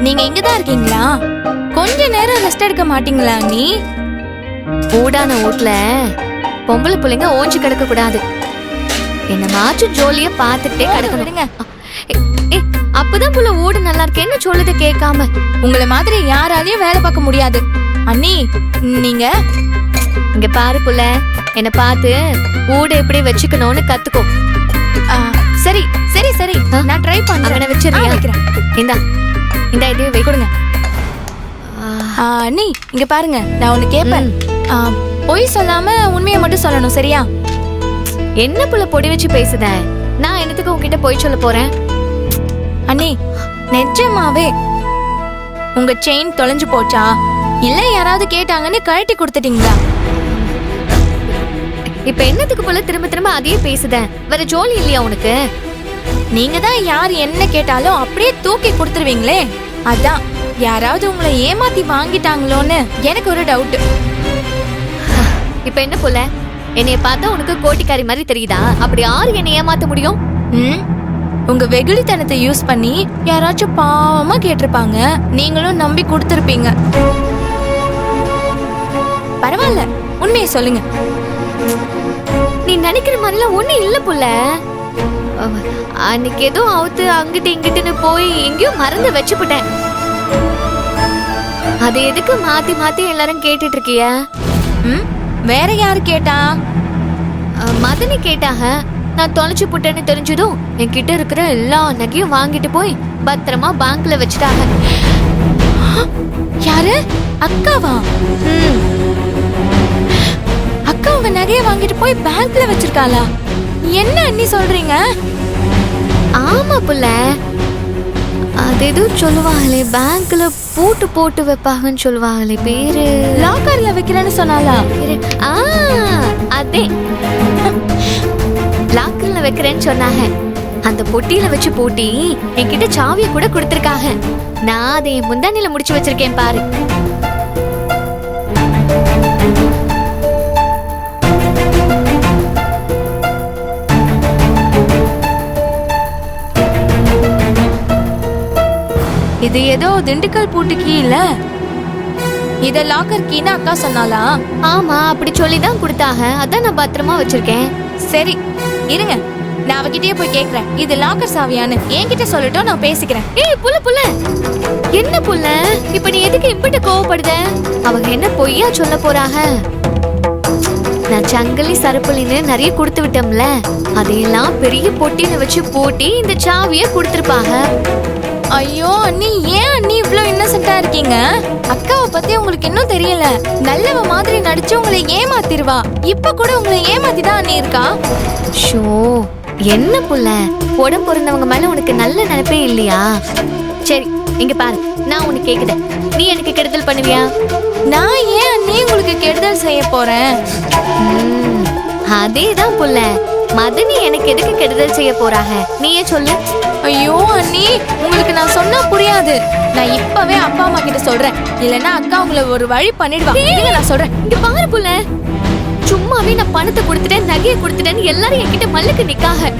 நீங்க இங்கதான் இருக்கீங்களா? கொஞ்ச நேரம் ரெஸ்ட் எடுக்க மாட்டீங்களா நீ? ஊடான வீட்ல பொம்பளை பிள்ளைங்க ஓஞ்சு கிடக்க கூடாது. என்ன மாச்சும் ஜோலியா பாத்துட்டே கிடக்கணுங்க. அப்பதான் புள்ள ஊடு நல்லா இருக்கேன்னு சொல்லுது கேட்காம. உங்களை மாதிரி யாராலையும் வேலை பார்க்க முடியாது அண்ணி. நீங்க இங்க பாரு புள்ள, என்ன பார்த்து ஊட எப்படி வச்சுக்கணும்னு கத்துக்கோ. சரி சரி சரி, நான் ட்ரை பண்றேன். வச்சிருக்கேன். இந்தா இந்த ஐடியா வை கொடுங்க. அண்ணி இங்க பாருங்க, நான் ஒண்ணு கேட்பேன். பொய் சொல்லாம உண்மையை மட்டும் சொல்லணும், சரியா? என்ன புள்ள பொடி வச்சு பேசுத? நான் என்னத்துக்கு உன்கிட்ட பொய் சொல்ல போறேன்? அண்ணி நிஜமாவே உங்க செயின் தொலைஞ்சு போச்சா, இல்ல யாராவது கேட்டாங்கன்னு கழட்டி கொடுத்துட்டீங்களா? இப்ப என்னத்துக்கு போல திரும்ப திரும்ப அதையே பேசுத? வேற ஜோலி இல்லையா உனக்கு? நீங்க தான் யார் என்ன கேட்டாலும் அப்படியே தூக்கி கொடுத்துருவீங்களே, அதான் யாராவது உங்களை ஏமாத்தி வாங்கிட்டாங்களோன்னு எனக்கு ஒரு டவுட். இப்ப என்ன போல என்னைய பார்த்தா உனக்கு கோட்டிக்காரி மாதிரி தெரியுதா? அப்படி யாரு என்னை ஏமாத்த முடியும்? உங்க வெகுளித்தனத்தை யூஸ் பண்ணி யாராச்சும் பாவமா கேட்டிருப்பாங்க, நீங்களும் நம்பி கொடுத்திருப்பீங்க. பரவாயில்ல, உண்மையை சொல்லுங்க. நீ நினைக்கிற மாதிரிலாம் ஒண்ணு இல்ல புள்ள. அன்னைக்கு ஏதோ அவுத்து அங்கிட்டு இங்கிட்டுன்னு போய் எங்கேயும் மறந்து வச்சுப்புட்டேன். அது எதுக்கு மாத்தி மாத்தி எல்லாரும் கேட்டுட்டு இருக்கிய? வேற யாரு கேட்டா? மதனி கேட்டாக. நான் தொலைச்சு புட்டேன்னு தெரிஞ்சதும் என்கிட்ட இருக்கிற எல்லா நகையும் வாங்கிட்டு போய் பத்திரமா பேங்க்ல வச்சுட்டாங்க. யாரு? அக்காவா? அக்கா உங்க நகையை வாங்கிட்டு போய் பேங்க்ல வச்சிருக்காளா? என்ன அண்ணி சொல்றீங்க? ஆமா புள்ள, அது எதுவும் சொல்லுவாங்களே, பேங்க்ல பூட்டு போட்டு வைப்பாங்கன்னு சொல்லுவாங்களே, பேரு லாக்கர்ல வைக்கிறேன்னு சொன்னாலா? அதே லாக்கர்ல வைக்கிறேன்னு சொன்னாங்க. அந்த பொட்டியில வச்சு பூட்டி என்கிட்ட சாவிய கூட கொடுத்திருக்காங்க. நான் அதை முந்தானில முடிச்சு வச்சிருக்கேன் பாரு. இது ஏதோ திண்டுக்கல் பூட்டு கீ இல்ல? இத லாக்கர் கீன்னு அக்கா சொன்னாலா? ஆமா, அப்படி சொல்லிதான் கொடுத்தாங்க. அதான் நான் பத்திரமா வச்சிருக்கேன். சரி இருங்க, நான் அவகிட்டயே போய் கேக்குறேன். இது லாக்கர் சாவியான்னு என்கிட்ட சொல்லட்டும், நான் பேசிக்கிறேன். ஏய் புள்ள புள்ள, என்ன புள்ள இப்ப நீ எதுக்கு இப்படி கோவப்படுத? அவங்க என்ன பொய்யா சொல்ல போறாங்க? நான் சங்கிலி சருப்புலின்னு நிறைய கொடுத்து விட்டோம்ல, அதையெல்லாம் பெரிய பொட்டியில வச்சு பூட்டி இந்த சாவிய கொடுத்திருப்பாங்க. ஐயோ அண்ணி, ஏன் அண்ணி இவ்ளோ இன்னசென்ட்டா இருக்கீங்க? அக்காவை பத்தி உங்களுக்கு இன்னும் தெரியல. நல்லவ மாதிரி நடிச்சு உங்களை ஏமாத்திருவா. இப்ப கூட உங்களை ஏமாத்தி தான் அண்ணி இருக்கா. ஷோ, என்ன புள்ள, உடம்பு பொருந்தவங்க மேல உனக்கு நல்ல நினைப்பே இல்லையா? சரி இங்க பாரு, நான் உனக்கு கேக்குதேன், நீ எனக்கு கெடுதல் பண்ணுவியா? நான் ஏன் அண்ணி உங்களுக்கு கெடுதல் செய்ய போறேன்? அதேதான் புள்ள, மதனி எனக்கு எதுக்கு கெடுதல் செய்ய போறாங்க நீயே சொல்லு. ஐயோ அண்ணி, உங்களுக்கு நான் சொன்னா புரியாது. நான் இப்பவே அப்பா அம்மா கிட்ட சொல்றேன், இல்லன்னா அக்கா உங்களை ஒரு வழி பண்ணிடுவா. நான் சொல்றேன். இங்க பாரு புள்ள, சும்மாவே நான் பணத்தை கொடுத்துட்டேன், நகையை கொடுத்துட்டேன்னு எல்லாரும் என்கிட்ட மல்லுக்கு நிக்காக.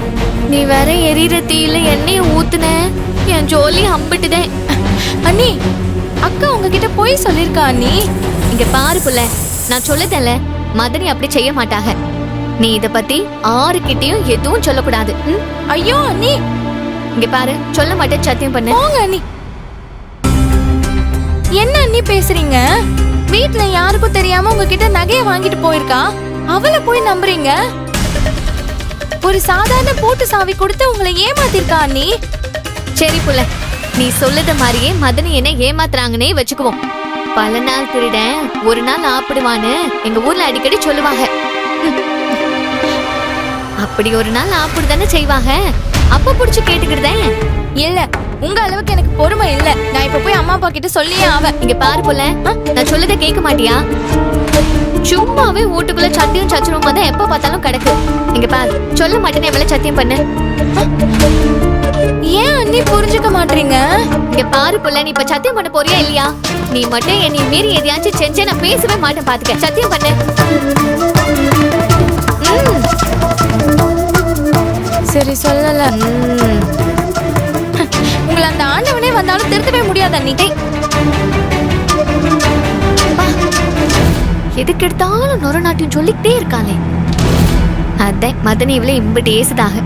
நீ வேற எரியிற தீயில எண்ணெய ஊத்துன, என் ஜோலி அம்பிட்டுதேன். அண்ணி, அக்கா உங்ககிட்ட போய் சொல்லிருக்கா அண்ணி? இங்க பாரு புள்ள, நான் சொல்லுதேன்ல, மதனி அப்படி செய்ய மாட்டாங்க. நீ இத பத்தி ஆறுகிட்டயும் எதுவும் சொல்லக்கூடாது. ஐயோ அண்ணி, இங்க பாரு, சொல்ல மாட்டேன், சத்தியம் பண்ணு. போங்க அண்ணி. என்ன அண்ணி பேசுறீங்க? வீட்ல யாருக்கும் தெரியாம உங்ககிட்ட நகையை வாங்கிட்டு போயிருக்கா, அவளை போய் நம்புறீங்க? ஒரு சாதாரண பூட்டு சாவி கொடுத்து உங்களை ஏமாத்திருக்கா அண்ணி. சரி புள்ள, நீ சொல்லுத மாதிரியே மதனி என்ன ஏமாத்துறாங்கன்னே வச்சுக்குவோம். பல நாள் திருடன் ஒரு நாள் ஆப்பிடுவான்னு எங்க ஊர்ல அடிக்கடி சொல்லுவாங்க. அப்படி ஒரு நாள் ஆப்பிடுதானே செய்வாங்க. அப்ப புடிச்சு கேட்டுக்கிட்டேன். இல்ல, உங்க அளவுக்கு எனக்கு பொறுமை இல்ல. நான் இப்ப போய் அம்மா அப்பா கிட்ட சொல்லியே ஆவ. இங்க பாரு புள்ள, நான் சொல்லத கேட்க மாட்டியா? சும்மாவே வீட்டுக்குள்ள சத்தியம் சச்சரவும் தான் எப்ப பார்த்தாலும் கிடக்கு. இங்க பாரு, சொல்ல மாட்டேன்னு எவ்வளவு சத்தியம் பண்ணு. ஏன் அண்ணி புரிஞ்சுக்க மாட்டீங்க? இங்க பாரு புள்ள, நீ இப்ப சத்தியம் பண்ண போறியா இல்லையா? நீ மட்டும் என்னை மீறி எதையாச்சும் செஞ்சே நான் பேசவே மாட்டேன், பாத்துக்க. சத்தியம் பண்ணு. சரி சொல்லல. உங்களை அந்த ஆண்டவனே வந்தாலும் திருத்தவே முடியாது. தண்ணி. எதுக்கு எடுத்தாலும் நொர நாட்டியம் சொல்லிக்கிட்டே இருக்காளே. அதான் மதனி இவளே இம்பிட்டு ஏசுதாக.